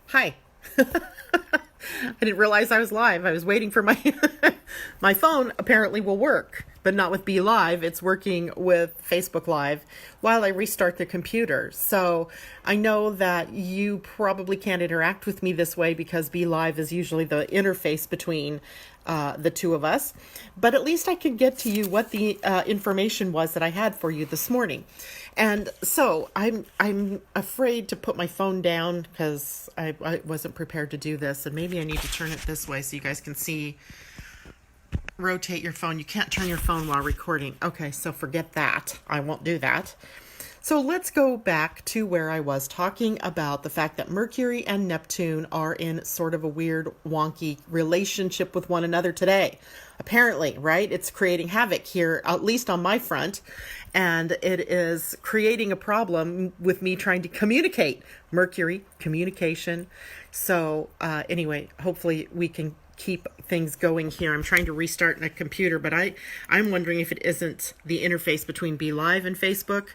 Hi. I didn't realize I was live. I was waiting for my my phone apparently will work, but not with Be Live. It's working with Facebook Live while I restart the computer. So I know that you probably can't interact with me this way because Be Live is usually the interface between the two of us. But at least I can get to you what the information was that I had for you this morning. And so I'm afraid to put my phone down because I wasn't prepared to do this. And maybe I need to turn it this way so you guys can see. Rotate your phone. You can't turn your phone while recording. Okay, so forget that. I won't do that. So let's go back to where I was talking about the fact that Mercury and Neptune are in sort of a weird, wonky relationship with one another today. Apparently, right? It's creating havoc here, at least on my front. And it is creating a problem with me trying to communicate. Mercury, communication. So anyway, hopefully we can keep things going here. I'm trying to restart my computer, but I'm wondering if it isn't the interface between Be Live and Facebook.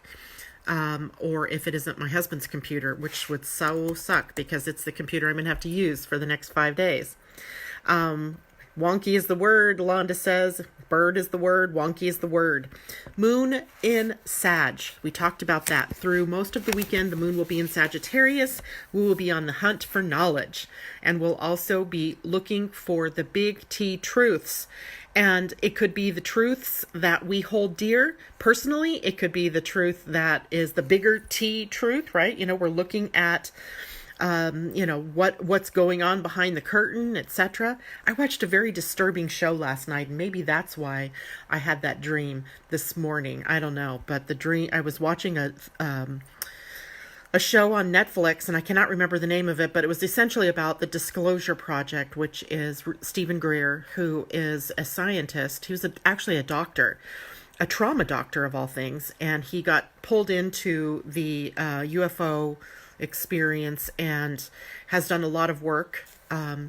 Or if it isn't my husband's computer, which would so suck because it's the computer I'm going to have to use for the next 5 days. Wonky is the word, Londa says. Bird is the word, wonky is the word. Moon in Sag. We talked about that. Through most of the weekend, the moon will be in Sagittarius. We will be on the hunt for knowledge. And we'll also be looking for the big T truths. And it could be the truths that we hold dear personally. It could be the truth that is the bigger T truth, right? You know, we're looking at, what's going on behind the curtain, etc. I watched a very disturbing show last night, and maybe that's why I had that dream this morning. I don't know, but the dream, I was watching a show on Netflix, and I cannot remember the name of it, but it was essentially about the Disclosure Project, which is Stephen Greer, who is a scientist. He was actually a doctor, a trauma doctor of all things, and he got pulled into the UFO experience and has done a lot of work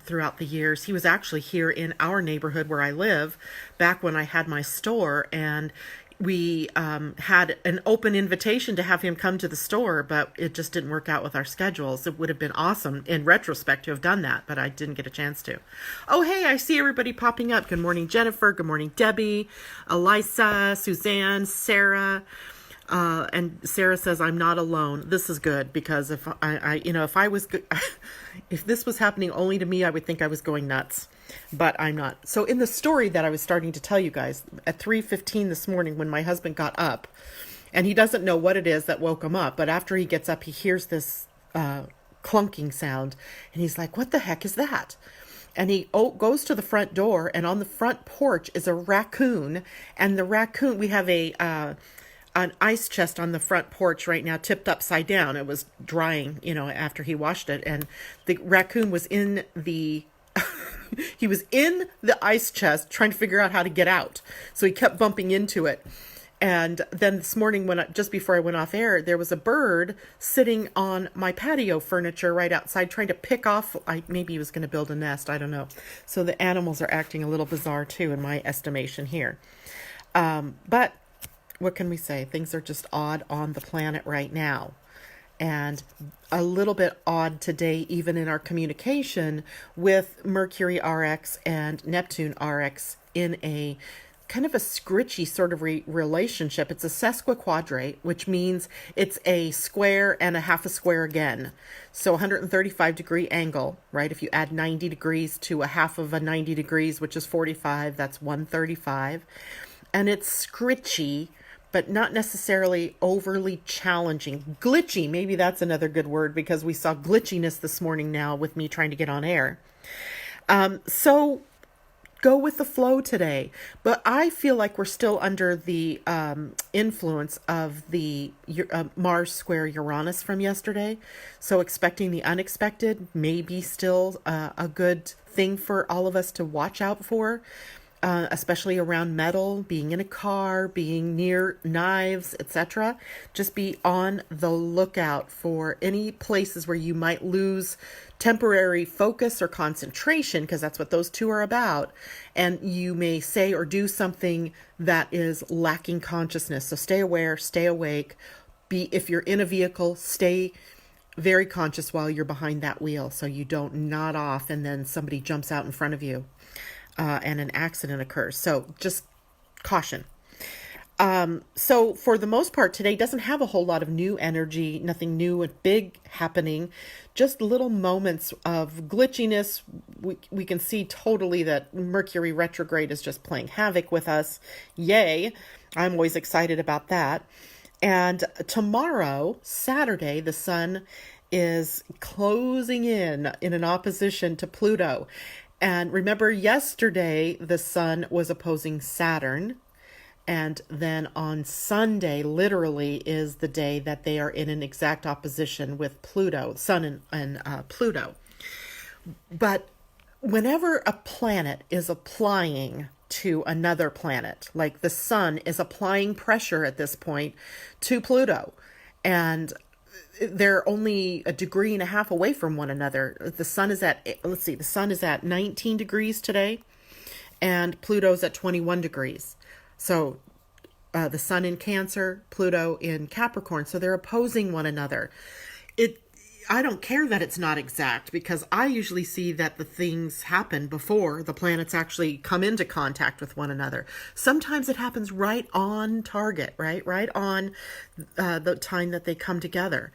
throughout the years. He was actually here in our neighborhood where I live back when I had my store, and we had an open invitation to have him come to the store, but it just didn't work out with our schedules. It would have been awesome in retrospect to have done that, but I didn't get a chance to. Oh, hey, I see everybody popping up. Good morning, Jennifer. Good morning, Debbie, Elisa, Suzanne, Sarah. And Sarah says, I'm not alone. This is good because if if this was happening only to me, I would think I was going nuts, but I'm not. So in the story that I was starting to tell you guys at 3:15 this morning, when my husband got up, and he doesn't know what it is that woke him up, but after he gets up, he hears this clunking sound, and he's like, what the heck is that? And he goes to the front door, and on the front porch is a raccoon, and the raccoon, we have an ice chest on the front porch right now, tipped upside down. It was drying, after he washed it. And the raccoon was in he was in the ice chest trying to figure out how to get out. So he kept bumping into it. And then this morning, just before I went off air, there was a bird sitting on my patio furniture right outside trying to pick off, maybe he was going to build a nest, I don't know. So the animals are acting a little bizarre too, in my estimation here. But what can we say? Things are just odd on the planet right now. And a little bit odd today, even in our communication with Mercury RX and Neptune RX in a kind of a scritchy sort of relationship. It's a sesquiquadrate, which means it's a square and a half a square again. So 135 degree angle, right? If you add 90 degrees to a half of a 90 degrees, which is 45, that's 135. And it's scritchy, but not necessarily overly challenging. Glitchy, maybe that's another good word, because we saw glitchiness this morning now with me trying to get on air. So go with the flow today. But I feel like we're still under the influence of the Mars square Uranus from yesterday. So expecting the unexpected may be still a good thing for all of us to watch out for. Especially around metal, being in a car, being near knives, etc. Just be on the lookout for any places where you might lose temporary focus or concentration, because that's what those two are about. And you may say or do something that is lacking consciousness. So stay aware, stay awake. If you're in a vehicle, stay very conscious while you're behind that wheel so you don't nod off and then somebody jumps out in front of you and an accident occurs. So just caution. So for the most part, today doesn't have a whole lot of new energy, nothing new and big happening, just little moments of glitchiness. We can see totally that Mercury retrograde is just playing havoc with us. Yay. I'm always excited about that. And tomorrow, Saturday, the sun is closing in an opposition to Pluto. And remember, yesterday, the sun was opposing Saturn. And then on Sunday, literally, is the day that they are in an exact opposition with Pluto, Sun and Pluto. But whenever a planet is applying to another planet, like the sun is applying pressure at this point to Pluto, and they're only a degree and a half away from one another. The sun is at, the sun is at 19 degrees today, and Pluto's at 21 degrees. So the sun in Cancer, Pluto in Capricorn. So they're opposing one another. I don't care that it's not exact, because I usually see that the things happen before the planets actually come into contact with one another. Sometimes it happens right on target, right on the time that they come together.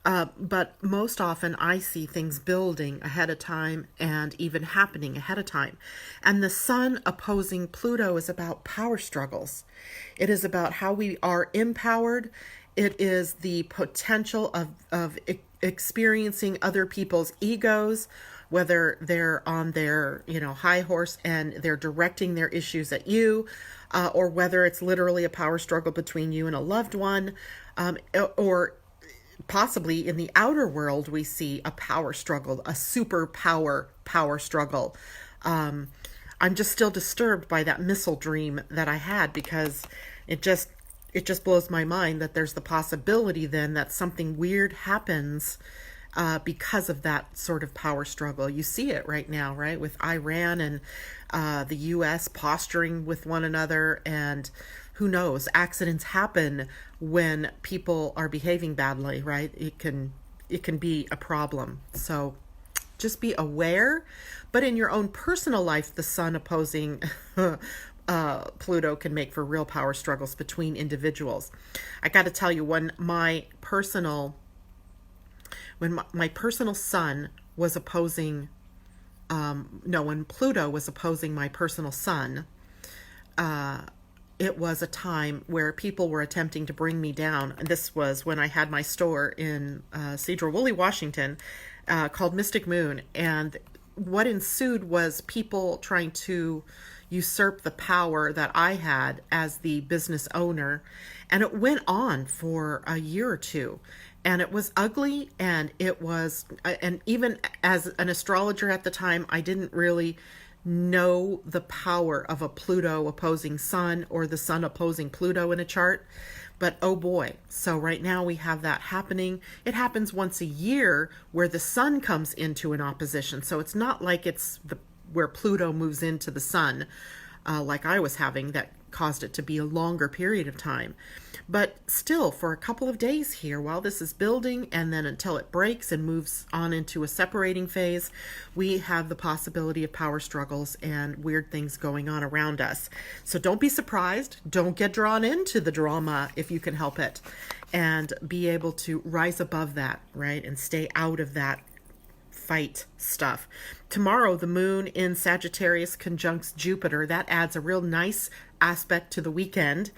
But most often I see things building ahead of time and even happening ahead of time. And the sun opposing Pluto is about power struggles. It is about how we are empowered. It is the potential of experiencing other people's egos, whether they're on their, high horse and they're directing their issues at you, or whether it's literally a power struggle between you and a loved one, or possibly in the outer world, we see a power struggle, a superpower power struggle. I'm just still disturbed by that missile dream that I had, because it just blows my mind that there's the possibility then that something weird happens because of that sort of power struggle. You see it right now, right? With Iran and the U.S. posturing with one another, and who knows, accidents happen when people are behaving badly, right? It can be a problem. So just be aware. But in your own personal life, the sun opposing Pluto can make for real power struggles between individuals. I got to tell you, when my personal sun was opposing, when Pluto was opposing my personal sun, it was a time where people were attempting to bring me down. And this was when I had my store in Cedar-Woolley, Washington, called Mystic Moon. And what ensued was people trying to usurp the power that I had as the business owner. And it went on for a year or two. And it was ugly, and and even as an astrologer at the time, I didn't really know the power of a Pluto opposing sun or the sun opposing Pluto in a chart. But oh boy, so right now we have that happening. It happens once a year where the sun comes into an opposition. So it's not like it's where Pluto moves into the sun, like I was having, that caused it to be a longer period of time. But still, for a couple of days here, while this is building, and then until it breaks and moves on into a separating phase, we have the possibility of power struggles and weird things going on around us. So don't be surprised. Don't get drawn into the drama if you can help it, and be able to rise above that, right? And stay out of that fight stuff. Tomorrow, the moon in Sagittarius conjuncts Jupiter. That adds a real nice aspect to the weekend,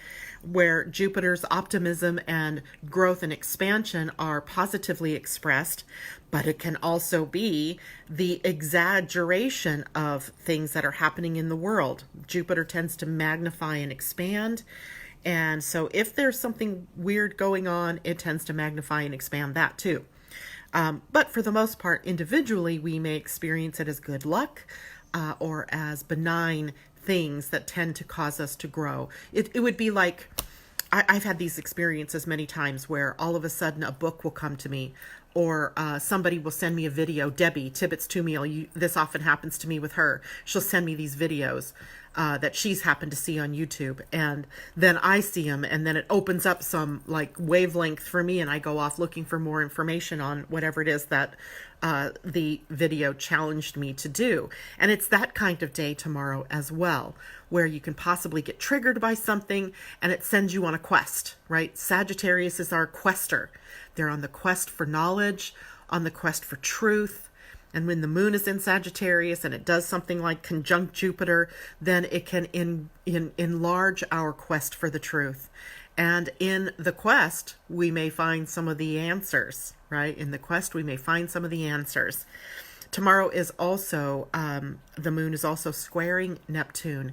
where Jupiter's optimism and growth and expansion are positively expressed, but it can also be the exaggeration of things that are happening in the world. Jupiter tends to magnify and expand. And so if there's something weird going on, it tends to magnify and expand that too. But for the most part, individually, we may experience it as good luck or as benign things that tend to cause us to grow. It would be like, I've had these experiences many times where all of a sudden a book will come to me, or somebody will send me a video. Debbie Tibbetts Tumiel, this often happens to me with her. She'll send me these videos that she's happened to see on YouTube, and then I see them, and then it opens up some like wavelength for me, and I go off looking for more information on whatever it is that the video challenged me to do. And it's that kind of day tomorrow as well, where you can possibly get triggered by something and it sends you on a quest, right? Sagittarius is our quester. They're on the quest for knowledge, on the quest for truth. And when the moon is in Sagittarius and it does something like conjunct Jupiter, then it can enlarge our quest for the truth. And in the quest, we may find some of the answers, right? In the quest, we may find some of the answers. Tomorrow is also, the moon is also squaring Neptune.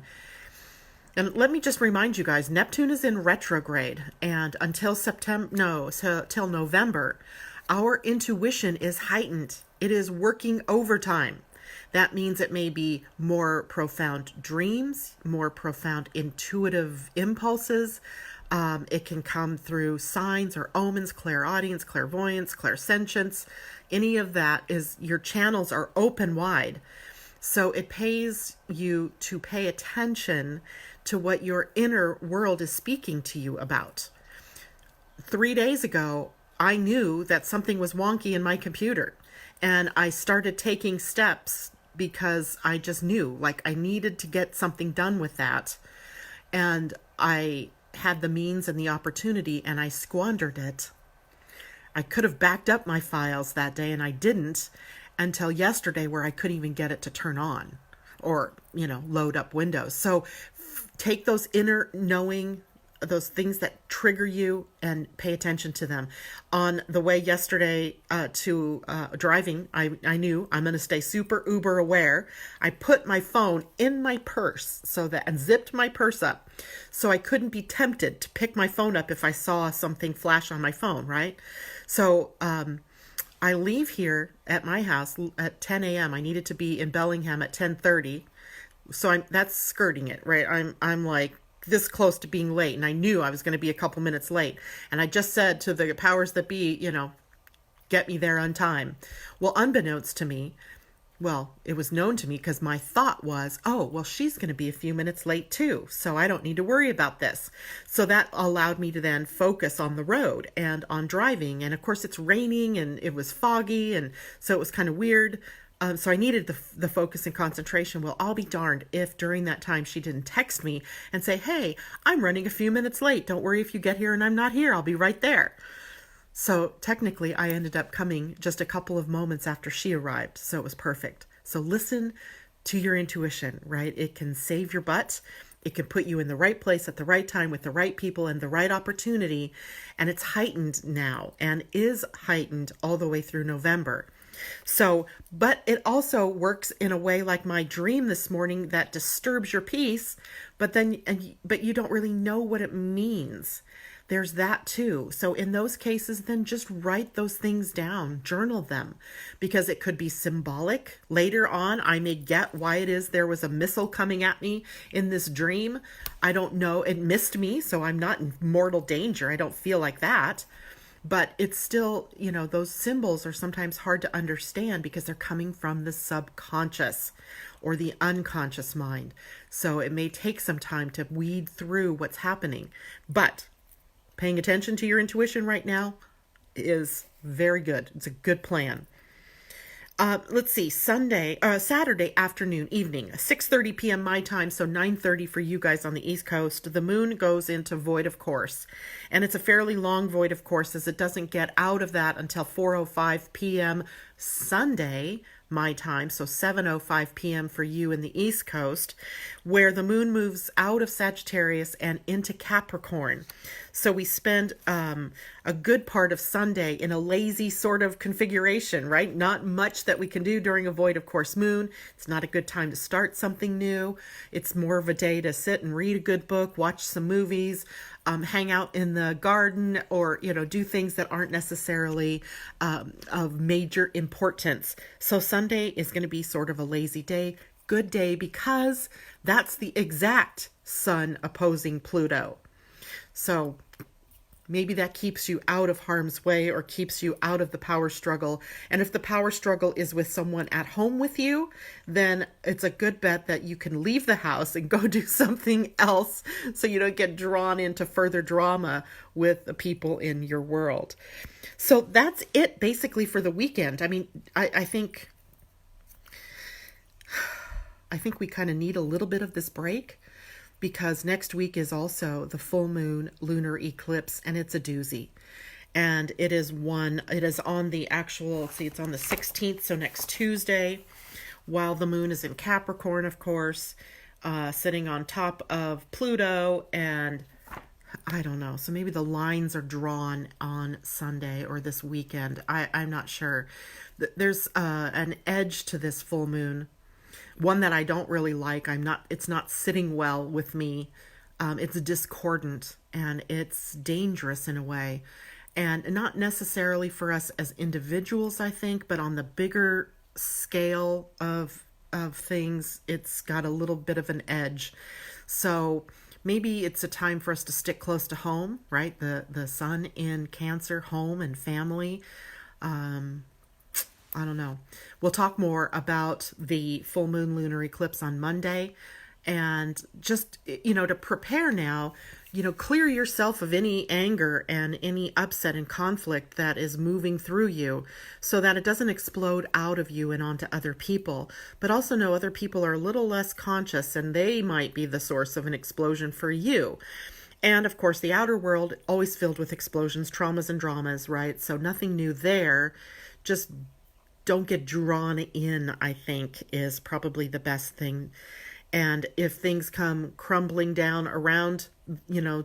And let me just remind you guys, Neptune is in retrograde, and until till November, our intuition is heightened. It is working overtime. That means it may be more profound dreams, more profound intuitive impulses. It can come through signs or omens, clairaudience, clairvoyance, clairsentience. Any of that is, your channels are open wide. So it pays you to pay attention to what your inner world is speaking to you about. 3 days ago, I knew that something was wonky in my computer, and I started taking steps because I just knew, like, I needed to get something done with that. And I had the means and the opportunity, and I squandered it. I could have backed up my files that day, and I didn't until yesterday, where I couldn't even get it to turn on or, load up Windows. So take those inner knowing, those things that trigger you, and pay attention to them. On the way yesterday to driving, I knew I'm going to stay super uber aware. I put my phone in my purse and zipped my purse up so I couldn't be tempted to pick my phone up if I saw something flash on my phone, right? So I leave here at my house at 10 a.m. I needed to be in Bellingham at 10:30. So that's skirting it, right? I'm like this close to being late, and I knew I was going to be a couple minutes late. And I just said to the powers that be, get me there on time. Well, unbeknownst to me, it was known to me, because my thought was, she's going to be a few minutes late too, so I don't need to worry about this. So that allowed me to then focus on the road and on driving. And of course it's raining and it was foggy, and so it was kind of weird. So I needed the focus and concentration. Well, I'll be darned if during that time she didn't text me and say, hey, I'm running a few minutes late. Don't worry if you get here and I'm not here. I'll be right there. So technically, I ended up coming just a couple of moments after she arrived. So it was perfect. So listen to your intuition, right? It can save your butt. It can put you in the right place at the right time with the right people and the right opportunity. And it's heightened now, and is heightened all the way through November. So, but it also works in a way like my dream this morning that disturbs your peace, but you don't really know what it means. There's that too. So in those cases, then just write those things down, journal them, because it could be symbolic. Later on, I may get why it is there was a missile coming at me in this dream. I don't know. It missed me, so I'm not in mortal danger. I don't feel like that. But it's still, those symbols are sometimes hard to understand because they're coming from the subconscious or the unconscious mind. So it may take some time to weed through what's happening. But paying attention to your intuition right now is very good. It's a good plan. Let's see, Saturday afternoon, evening, 6:30 p.m. my time, so 9:30 for you guys on the East Coast. The moon goes into void of course, and it's a fairly long void of course, as it doesn't get out of that until 4:05 p.m. Sunday, my time, so 7:05 p.m. for you in the East Coast, where the moon moves out of Sagittarius and into Capricorn. So we spend a good part of Sunday in a lazy sort of configuration, right? Not much that we can do during a void of course moon. It's not a good time to start something new. It's more of a day to sit and read a good book, watch some movies, hang out in the garden, or, do things that aren't necessarily of major importance. So Sunday is going to be sort of a lazy day, good day, because that's the exact sun opposing Pluto. So Maybe that keeps you out of harm's way or keeps you out of the power struggle. And if the power struggle is with someone at home with you, then it's a good bet that you can leave the house and go do something else so you don't get drawn into further drama with the people in your world. So that's it basically for the weekend. I mean, I think we kind of need a little bit of this break, because next week is also the full moon lunar eclipse, and it's a doozy. And it is on the actual, let's see, it's on the 16th, so next Tuesday, while the moon is in Capricorn, of course, sitting on top of Pluto, and I don't know, so maybe the lines are drawn on Sunday or this weekend. I'm not sure. There's an edge to this full moon, one that I don't really like. It's not sitting well with me. It's discordant and it's dangerous in a way, and not necessarily for us as individuals, I think, but on the bigger scale of things, it's got a little bit of an edge. So maybe it's a time for us to stick close to home, right? The sun in Cancer, home and family. I don't know. We'll talk more about the full moon lunar eclipse on Monday. And just, to prepare now, clear yourself of any anger and any upset and conflict that is moving through you so that it doesn't explode out of you and onto other people. But also know other people are a little less conscious and they might be the source of an explosion for you. And of course, the outer world always filled with explosions, traumas and dramas, right? So nothing new there. Just don't get drawn in, I think, is probably the best thing. And if things come crumbling down around,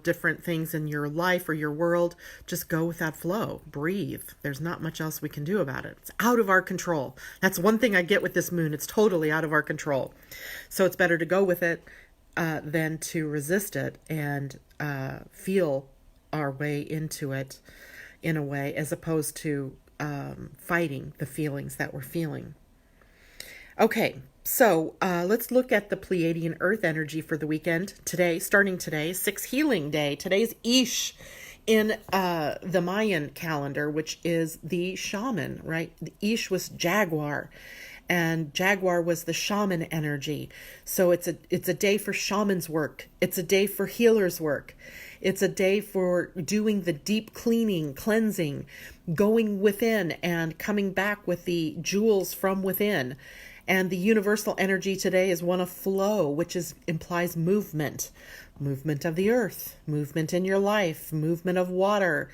different things in your life or your world, just go with that flow. Breathe. There's not much else we can do about it. It's out of our control. That's one thing I get with this moon. It's totally out of our control. So it's better to go with it than to resist it and feel our way into it in a way, as opposed to fighting the feelings that we're feeling. Okay, so let's look at the Pleiadian Earth energy for the weekend. Starting today, 6 healing day. Today's Ish in the Mayan calendar, which is the shaman, right? The Ish was Jaguar, and Jaguar was the shaman energy. So it's a day for shaman's work. It's a day for healer's work. It's a day for doing the deep cleaning, cleansing, going within and coming back with the jewels from within. And the universal energy today is one of flow, which implies movement of the earth, movement in your life, movement of water.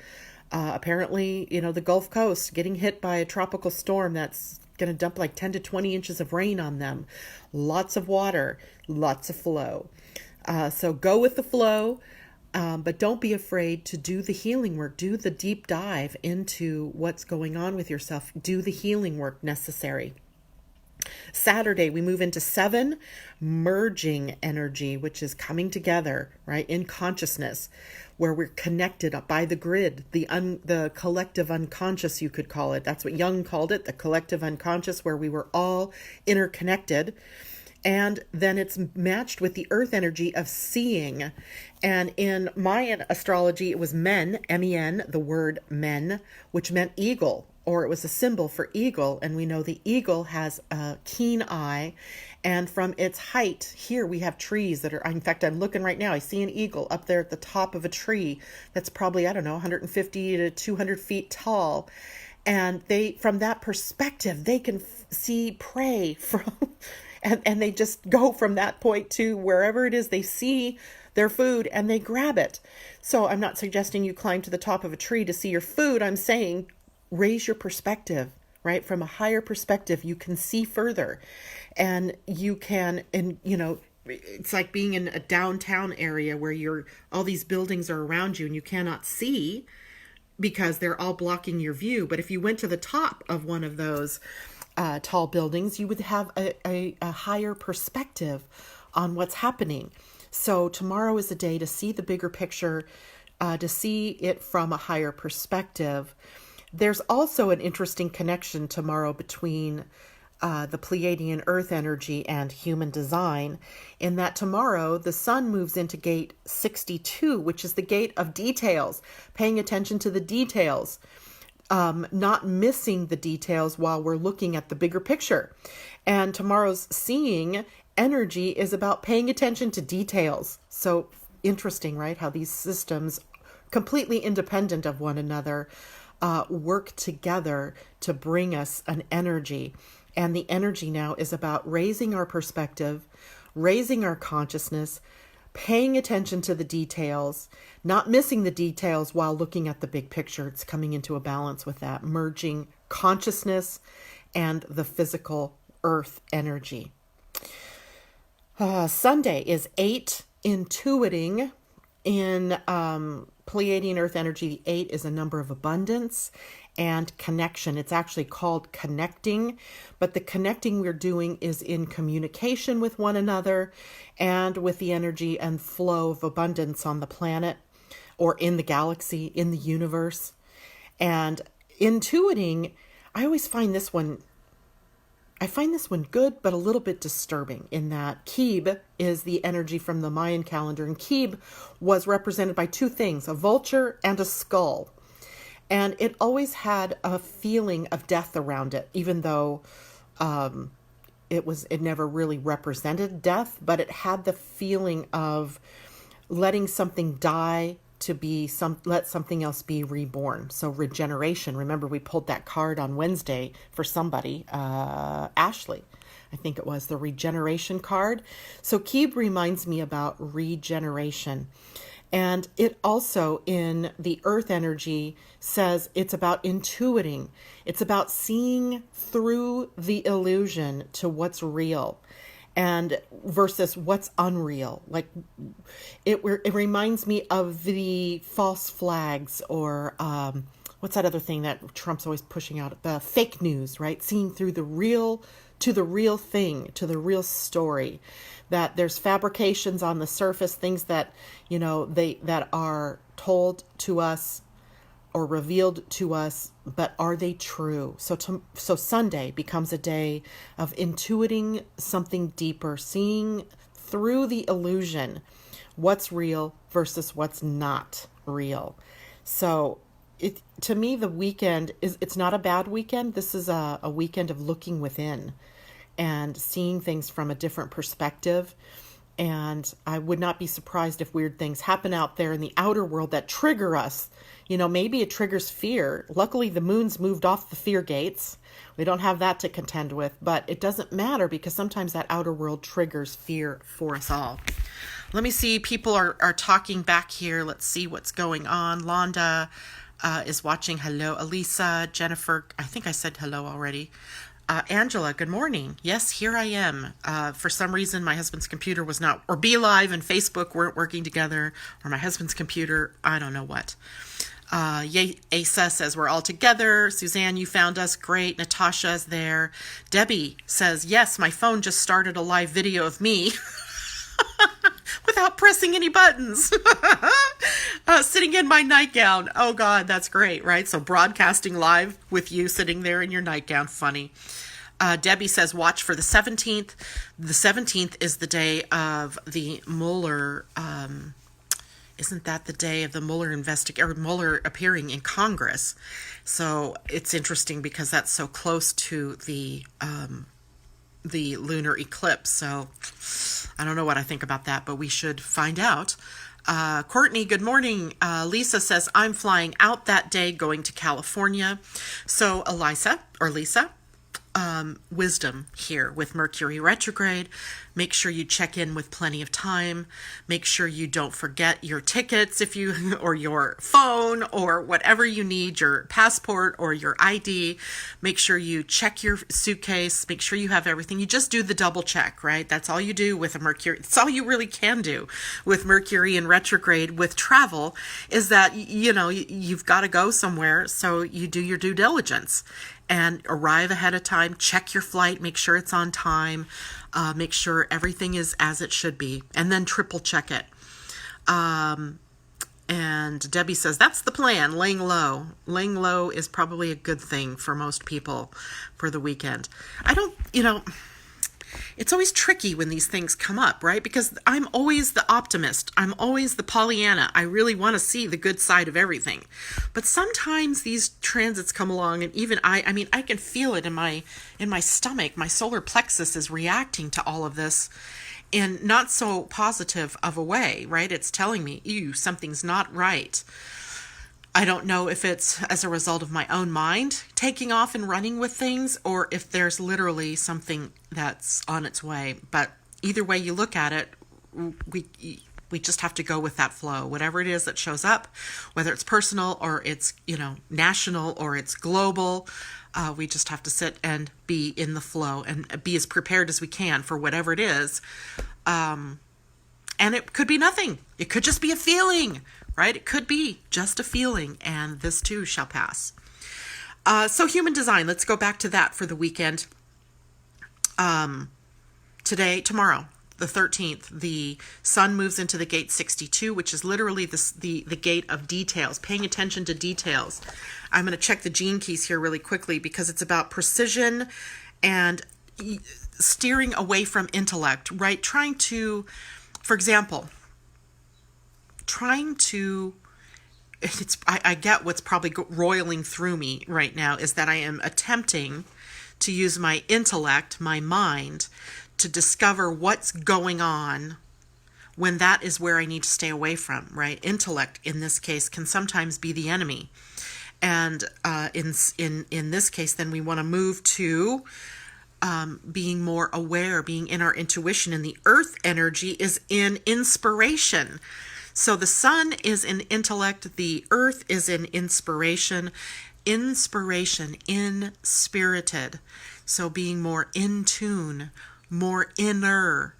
Apparently, the Gulf Coast getting hit by a tropical storm that's going to dump like 10 to 20 inches of rain on them. Lots of water, lots of flow. So go with the flow. But don't be afraid to do the healing work. Do the deep dive into what's going on with yourself. Do the healing work necessary. Saturday, we move into 7 merging energy, which is coming together, right, in consciousness, where we're connected by the grid, the collective unconscious, you could call it. That's what Jung called it, the collective unconscious, where we were all interconnected. And then it's matched with the earth energy of seeing. And in Mayan astrology, it was men, M-E-N, the word men, which meant eagle, or it was a symbol for eagle. And we know the eagle has a keen eye. And from its height, here we have trees that are, in fact, I'm looking right now, I see an eagle up there at the top of a tree that's probably, 150 to 200 feet tall. And from that perspective, they can see prey from... And they just go from that point to wherever it is they see their food and they grab it. So I'm not suggesting you climb to the top of a tree to see your food. I'm saying raise your perspective, right? From a higher perspective, you can see further, and you can, it's like being in a downtown area where all these buildings are around you and you cannot see because they're all blocking your view. But if you went to the top of one of those tall buildings, you would have a higher perspective on what's happening. So tomorrow is a day to see the bigger picture, to see it from a higher perspective. There's also an interesting connection tomorrow between the Pleiadian earth energy and human design, in that tomorrow the sun moves into gate 62, which is the gate of details, paying attention to the details, not missing the details while we're looking at the bigger picture. And tomorrow's seeing energy is about paying attention to details. So interesting, right? How these systems, completely independent of one another, work together to bring us an energy. And the energy now is about raising our perspective, raising our consciousness, paying attention to the details, not missing the details while looking at the big picture. It's coming into a balance with that, merging consciousness and the physical earth energy. Sunday is 8, intuiting. In Pleiadian earth energy, the 8 is a number of abundance and connection. It's actually called connecting, but the connecting we're doing is in communication with one another and with the energy and flow of abundance on the planet or in the galaxy, in the universe. And intuiting, I always find this one good, but a little bit disturbing in that Kib is the energy from the Mayan calendar. And Kib was represented by two things, a vulture and a skull. And it always had a feeling of death around it, even though it never really represented death, but it had the feeling of letting something die to be let something else be reborn. So regeneration. Remember, we pulled that card on Wednesday for somebody, Ashley, I think it was the regeneration card. So Kib reminds me about regeneration. And it also in the earth energy says it's about intuiting. It's about seeing through the illusion to what's real and versus what's unreal. Like it reminds me of the false flags or what's that other thing that Trump's always pushing out? The fake news, right? Seeing through the real to the real thing, to the real story. That there's fabrications on the surface, things that, that are told to us or revealed to us, but are they true? So Sunday becomes a day of intuiting something deeper, seeing through the illusion, what's real versus what's not real. So to me, the weekend it's not a bad weekend. This is a weekend of looking within and seeing things from a different perspective. And I would not be surprised if weird things happen out there in the outer world that trigger us. Maybe it triggers fear. Luckily, the moon's moved off the fear gates. We don't have that to contend with, but it doesn't matter because sometimes that outer world triggers fear for us all. Let me see. People are talking back here. Let's see what's going on. Londa is watching. Hello. Elisa, Jennifer. I think I said hello already. Angela, good morning. Yes, here I am. For some reason, my husband's computer was not, or Be Live and Facebook weren't working together, or my husband's computer, I don't know what. Asa says we're all together. Suzanne, you found us. Great. Natasha's there. Debbie says, yes, my phone just started a live video of me without pressing any buttons. Sitting in my nightgown. Oh, God, that's great, right? So broadcasting live with you sitting there in your nightgown. Funny. Debbie says, watch for the 17th. The 17th is the day of the Mueller. Isn't that the day of the Mueller appearing in Congress? So it's interesting because that's so close to the lunar eclipse. So I don't know what I think about that, but we should find out. Courtney, good morning. Lisa says, I'm flying out that day going to California. So Lisa, wisdom here with Mercury retrograde. Make sure you check in with plenty of time. Make sure you don't forget your tickets or your phone or whatever you need, your passport or your ID. Make sure you check your suitcase. Make sure you have everything. You just do the double check, right? That's all you do with a Mercury. It's all you really can do with Mercury in retrograde with travel is that, you've got to go somewhere. So you do your due diligence and arrive ahead of time, check your flight, make sure it's on time, make sure everything is as it should be, and then triple check it. And Debbie says, that's the plan, laying low. Laying low is probably a good thing for most people for the weekend. I don't, it's always tricky when these things come up, right? Because I'm always the optimist. I'm always the Pollyanna. I really want to see the good side of everything. But sometimes these transits come along, and even I can feel it in my stomach. My solar plexus is reacting to all of this in not so positive of a way, right? It's telling me, ew, something's not right. I don't know if it's as a result of my own mind taking off and running with things, or if there's literally something that's on its way. But either way you look at it, we just have to go with that flow. Whatever it is that shows up, whether it's personal or it's, national or it's global, we just have to sit and be in the flow and be as prepared as we can for whatever it is. And it could be nothing. It could just be a feeling, right? It could be just a feeling, and this too shall pass. So human design, let's go back to that for the weekend. Tomorrow, the 13th, the sun moves into the gate 62, which is literally the gate of details, paying attention to details. I'm going to check the gene keys here really quickly because it's about precision and steering away from intellect, right? Trying to, for example, I get what's probably roiling through me right now is that I am attempting to use my intellect, my mind, to discover what's going on when that is where I need to stay away from, right? Intellect, in this case, can sometimes be the enemy. And in this case, then we want to move to being more aware, being in our intuition. And the earth energy is in inspiration. So the sun is in intellect, the earth is in inspiration, inspirited. So being more in tune, more inner,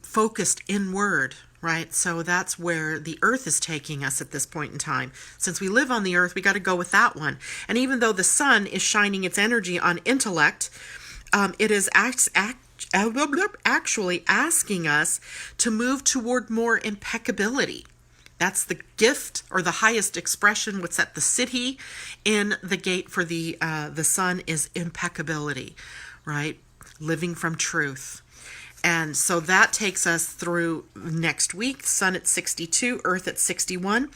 focused inward, right? So that's where the earth is taking us at this point in time. Since we live on the earth, we got to go with that one. And even though the sun is shining its energy on intellect, it is actually asking us to move toward more impeccability. That's the gift or the highest expression. What's at the city in the gate for the sun is impeccability, right? Living from truth. And so that takes us through next week, sun at 62, earth at 61.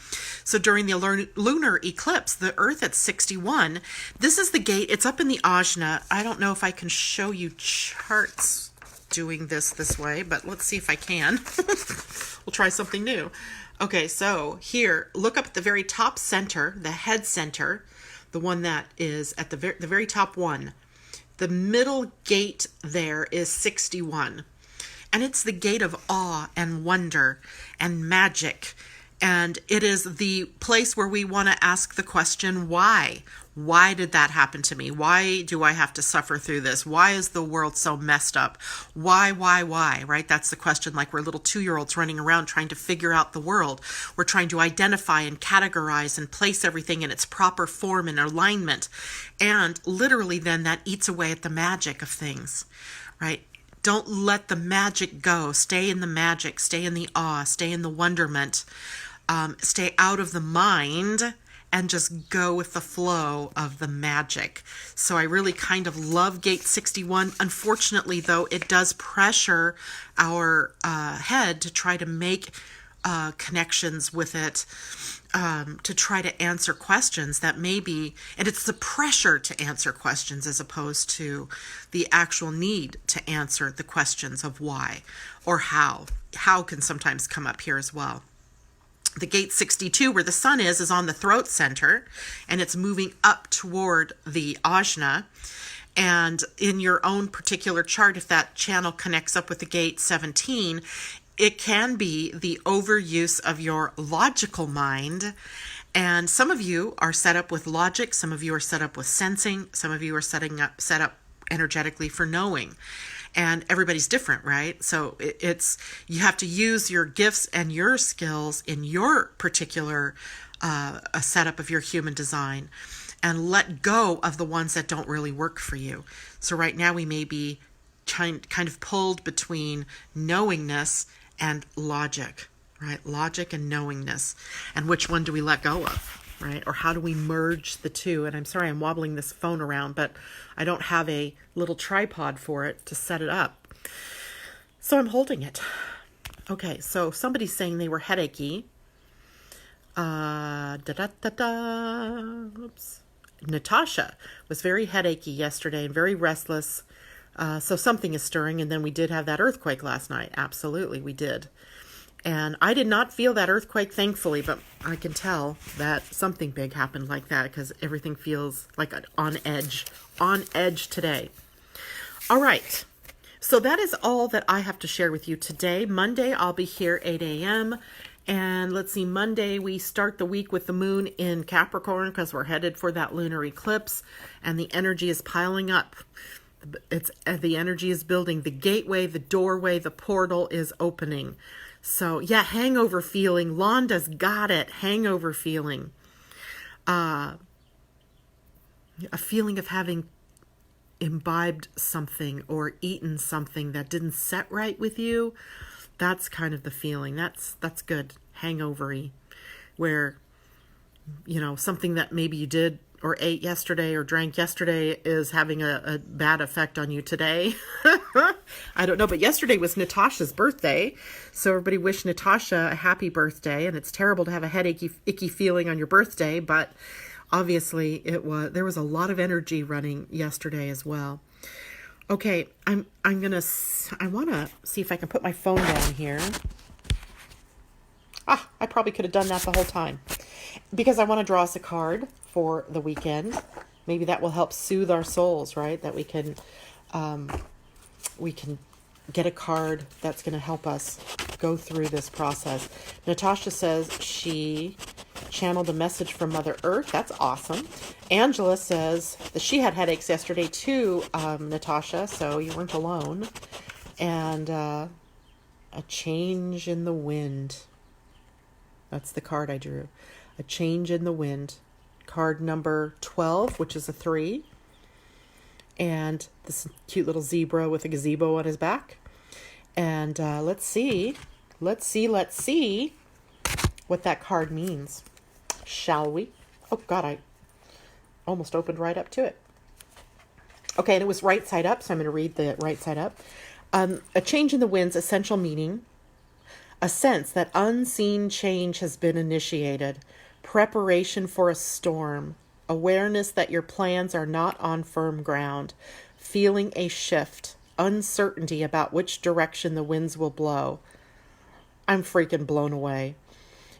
So during the lunar eclipse, the earth at 61, this is the gate. It's up in the Ajna. I don't know if I can show you charts doing this way, but let's see if I can. We'll try something new. Okay, so here, look up at the very top center, the head center, the one that is at the very top one. The middle gate there is 61. And it's the gate of awe and wonder and magic. And it is the place where we want to ask the question, why? Why did that happen to me? Why do I have to suffer through this? Why is the world so messed up? Why, right? That's the question, like we're little 2-year-olds running around trying to figure out the world. We're trying to identify and categorize and place everything in its proper form and alignment. And literally then that eats away at the magic of things, right? Don't let the magic go. Stay in the magic, stay in the awe, stay in the wonderment, stay out of the mind and just go with the flow of the magic. So I really kind of love gate 61. Unfortunately, though, it does pressure our head to try to make connections with it, to try to answer questions that maybe, and it's the pressure to answer questions as opposed to the actual need to answer the questions of why or how. How can sometimes come up here as well. The gate 62, where the sun is on the throat center, and it's moving up toward the Ajna. And in your own particular chart, if that channel connects up with the gate 17, it can be the overuse of your logical mind. And some of you are set up with logic. Some of you are set up with sensing. Some of you are set up energetically for knowing. And everybody's different, right? So it's you have to use your gifts and your skills in your particular setup of your human design and let go of the ones that don't really work for you. So right now we may be kind of pulled between knowingness and logic, right? Logic and knowingness. And which one do we let go of, right? Or how do we merge the two? And I'm sorry, I'm wobbling this phone around, but I don't have a little tripod for it to set it up. So I'm holding it. Okay, so somebody's saying they were headachy. Oops. Natasha was very headachy yesterday and very restless. So something is stirring. And then we did have that earthquake last night. Absolutely, we did. And I did not feel that earthquake, thankfully, but I can tell that something big happened like that because everything feels like on edge today. All right. So that is all that I have to share with you today. Monday, I'll be here 8 a.m. And let's see, Monday, we start the week with the moon in Capricorn because we're headed for that lunar eclipse and the energy is piling up. The energy is building. The gateway, the doorway, the portal is opening. So yeah, hangover feeling. Londa's got it. Hangover feeling. A feeling of having imbibed something or eaten something that didn't set right with you. That's kind of the feeling. That's good. Hangover-y. Where, something that maybe you did or ate yesterday or drank yesterday is having a bad effect on you today. I don't know, but yesterday was Natasha's birthday. So everybody wish Natasha a happy birthday. And it's terrible to have a headachy, icky feeling on your birthday, but obviously there was a lot of energy running yesterday as well. Okay, I want to see if I can put my phone down here. I probably could have done that the whole time because I want to draw us a card for the weekend. Maybe that will help soothe our souls, right? That we can get a card that's going to help us go through this process. Natasha says she channeled a message from Mother Earth. That's awesome. Angela says that she had headaches yesterday too, Natasha, so you weren't alone. And a change in the wind. That's the card I drew. A change in the wind. Card number 12, which is a 3. And this cute little zebra with a gazebo on his back. And let's see what that card means. Shall we? Oh, God, I almost opened right up to it. Okay, and it was right side up, so I'm going to read the right side up. A change in the wind's essential meaning. A sense that unseen change has been initiated. Preparation for a storm. Awareness that your plans are not on firm ground. Feeling a shift. Uncertainty about which direction the winds will blow. I'm freaking blown away.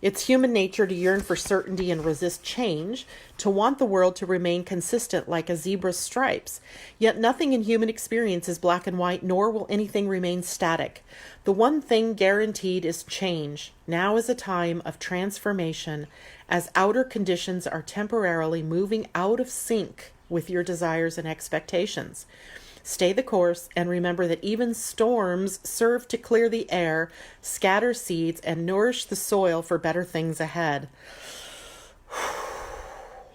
It's human nature to yearn for certainty and resist change, to want the world to remain consistent like a zebra's stripes. Yet nothing in human experience is black and white, nor will anything remain static. The one thing guaranteed is change. Now is a time of transformation, as outer conditions are temporarily moving out of sync with your desires and expectations. Stay the course and remember that even storms serve to clear the air, scatter seeds, and nourish the soil for better things ahead.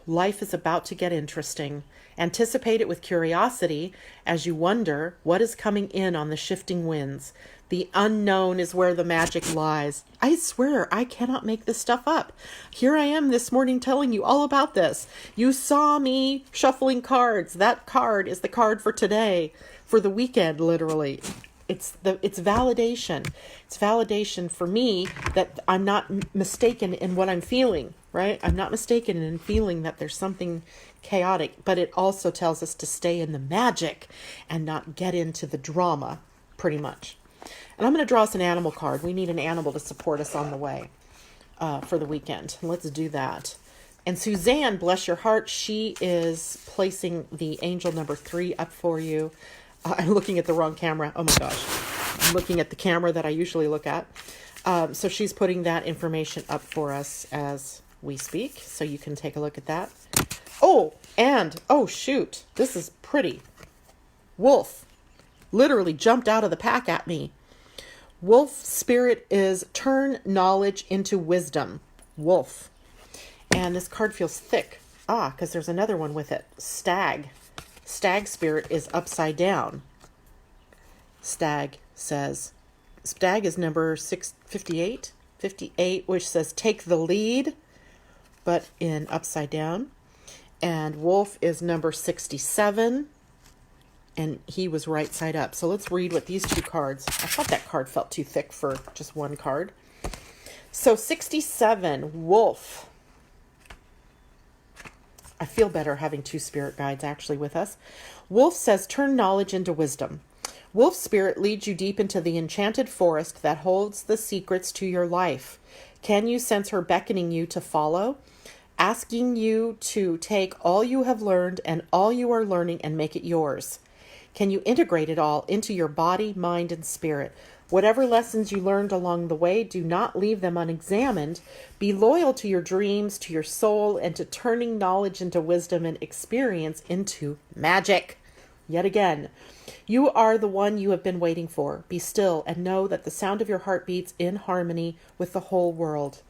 Life is about to get interesting. Anticipate it with curiosity as you wonder what is coming in on the shifting winds. The unknown is where the magic lies. I swear, I cannot make this stuff up. Here I am this morning telling you all about this. You saw me shuffling cards. That card is the card for today, for the weekend, literally. It's validation. It's validation for me that I'm not mistaken in what I'm feeling, right? I'm not mistaken in feeling that there's something chaotic, but it also tells us to stay in the magic and not get into the drama, pretty much. And I'm going to draw us an animal card. We need an animal to support us on the way for the weekend. Let's do that. And Suzanne, bless your heart, she is placing the angel number 3 up for you. I'm looking at the wrong camera. Oh my gosh. I'm looking at the camera that I usually look at. So she's putting that information up for us as we speak. So you can take a look at that. Oh, and, oh shoot, this is pretty. Wolf literally jumped out of the pack at me. Wolf spirit is turn knowledge into wisdom. Wolf. And this card feels thick. Because there's another one with it. Stag. Stag spirit is upside down. Stag says. Stag is number 658. 58, which says take the lead, but in upside down. And Wolf is number 67, and he was right side up. So let's read what these two cards. I thought that card felt too thick for just one card. So 67, Wolf. I feel better having two spirit guides actually with us. Wolf says, turn knowledge into wisdom. Wolf spirit leads you deep into the enchanted forest that holds the secrets to your life. Can you sense her beckoning you to follow? Asking you to take all you have learned and all you are learning and make it yours. Can you integrate it all into your body, mind, and spirit? Whatever lessons you learned along the way, do not leave them unexamined. Be loyal to your dreams, to your soul, and to turning knowledge into wisdom and experience into magic. Yet again, you are the one you have been waiting for. Be still and know that the sound of your heart beats in harmony with the whole world.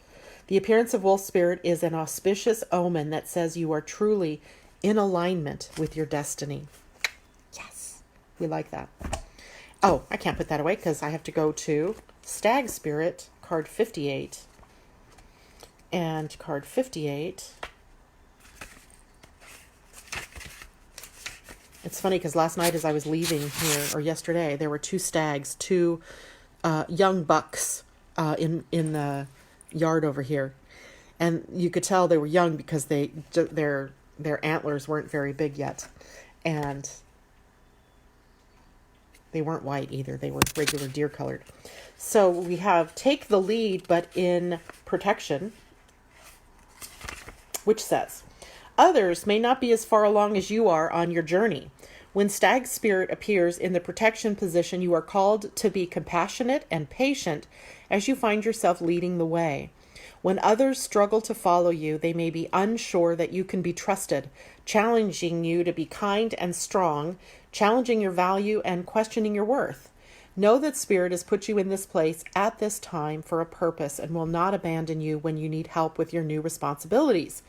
The appearance of Wolf Spirit is an auspicious omen that says you are truly in alignment with your destiny. Yes, we like that. Oh, I can't put that away because I have to go to Stag Spirit, card 58. And card 58. It's funny because last night as I was leaving here, or yesterday, there were two stags, two young bucks in the yard over here, and you could tell they were young because their antlers weren't very big yet, and they weren't white either. They were regular deer colored. So we have take the lead, but in protection, which says, others may not be as far along as you are on your journey. When Stag Spirit appears in the protection position, you are called to be compassionate and patient as you find yourself leading the way. When others struggle to follow you, they may be unsure that you can be trusted, challenging you to be kind and strong, challenging your value and questioning your worth. Know that Spirit has put you in this place at this time for a purpose and will not abandon you when you need help with your new responsibilities.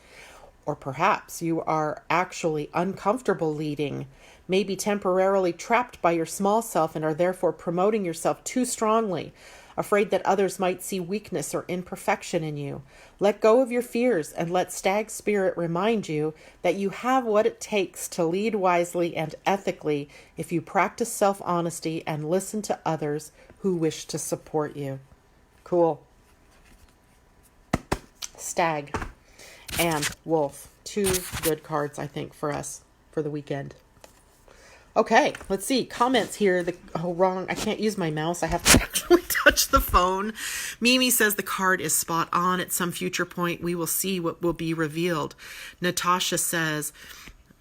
Or perhaps you are actually uncomfortable leading, maybe temporarily trapped by your small self and are therefore promoting yourself too strongly, afraid that others might see weakness or imperfection in you. Let go of your fears and let Stag Spirit remind you that you have what it takes to lead wisely and ethically if you practice self-honesty and listen to others who wish to support you. Cool. Stag and Wolf. Two good cards, I think, for us for the weekend. Okay, let's see. Comments here. Wrong. I can't use my mouse. I have to actually touch the phone. Mimi says the card is spot on. At some future point, we will see what will be revealed. Natasha says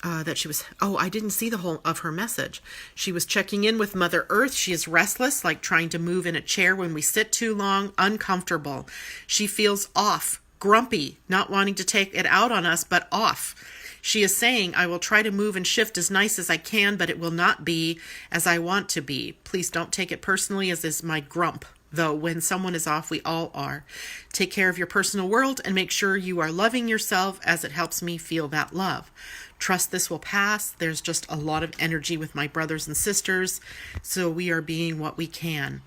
that she was... Oh, I didn't see the whole of her message. She was checking in with Mother Earth. She is restless, like trying to move in a chair when we sit too long, uncomfortable. She feels off, grumpy, not wanting to take it out on us, but off. She is saying, I will try to move and shift as nice as I can, but it will not be as I want to be. Please don't take it personally, as is my grump. Though when someone is off, we all are. Take care of your personal world and make sure you are loving yourself, as it helps me feel that love. Trust this will pass. There's just a lot of energy with my brothers and sisters, so we are being what we can.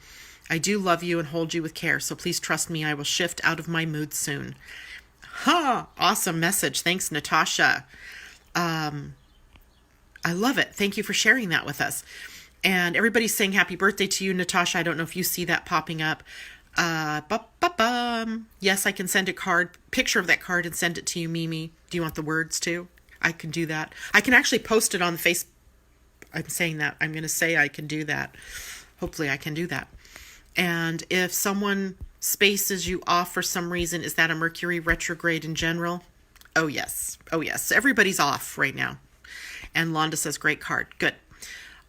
I do love you and hold you with care, so please trust me. I will shift out of my mood soon. Awesome message. Thanks, Natasha. I love it. Thank you for sharing that with us. And everybody's saying happy birthday to you, Natasha. I don't know if you see that popping up. Yes, I can send a picture of that card and send it to you, Mimi. Do you want the words too? I can do that. I can actually post it on the face. I'm saying that. I'm going to say I can do that. Hopefully I can do that. And if someone spaces you off for some reason, is that a Mercury retrograde in general? Oh, yes. Oh, yes. Everybody's off right now. And Londa says, great card. Good.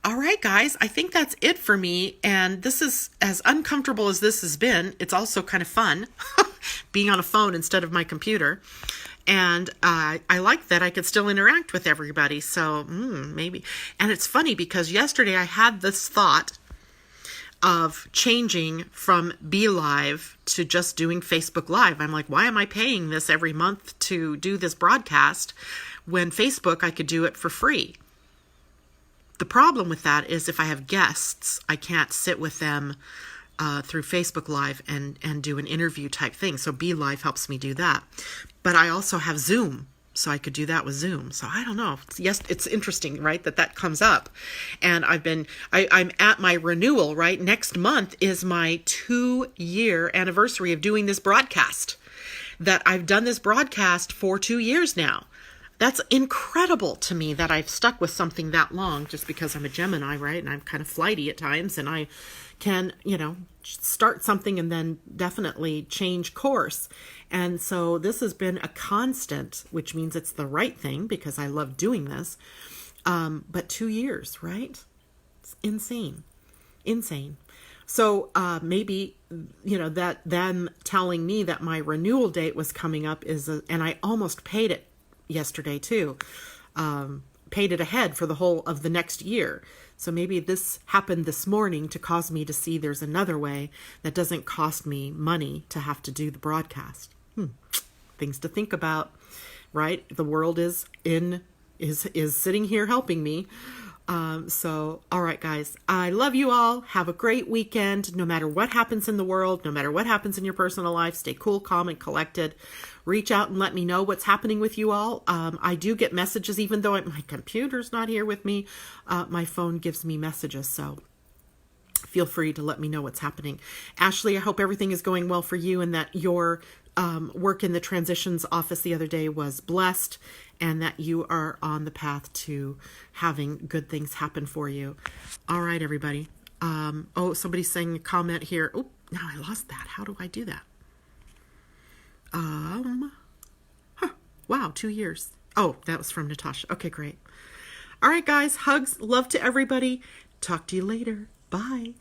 All right, guys. I think that's it for me. And this is, as uncomfortable as this has been, it's also kind of fun being on a phone instead of my computer. And I like that I could still interact with everybody. So maybe. And it's funny because yesterday I had this thought of changing from Be Live to just doing Facebook Live. I'm like, why am I paying this every month to do this broadcast when Facebook, I could do it for free? The problem with that is if I have guests, I can't sit with them through Facebook Live and do an interview type thing. So Be Live helps me do that. But I also have Zoom, so I could do that with Zoom. So I don't know. Yes, it's interesting, right, that comes up. And I'm at my renewal, right? Next month is my 2-year anniversary of doing this broadcast. That I've done this broadcast for 2 years now. That's incredible to me that I've stuck with something that long, just because I'm a Gemini, right? And I'm kind of flighty at times, and I can, start something and then definitely change course. And so this has been a constant, which means it's the right thing because I love doing this. But 2 years, right? It's insane. So maybe, that them telling me that my renewal date was coming up and I almost paid it yesterday too, paid it ahead for the whole of the next year. So maybe this happened this morning to cause me to see there's another way that doesn't cost me money to have to do the broadcast. Things to think about, right? The world is sitting here helping me. So, all right, guys, I love you all. Have a great weekend. No matter what happens in the world, no matter what happens in your personal life, stay cool, calm, and collected. Reach out and let me know what's happening with you all. I do get messages, even though my computer's not here with me. My phone gives me messages, so feel free to let me know what's happening. Ashley, I hope everything is going well for you and that your work in the transitions office the other day was blessed and that you are on the path to having good things happen for you. All right, everybody. Somebody's saying a comment here. Oh, now I lost that. How do I do that? Wow, 2 years. Oh, that was from Natasha. Okay, great. All right, guys. Hugs. Love to everybody. Talk to you later. Bye.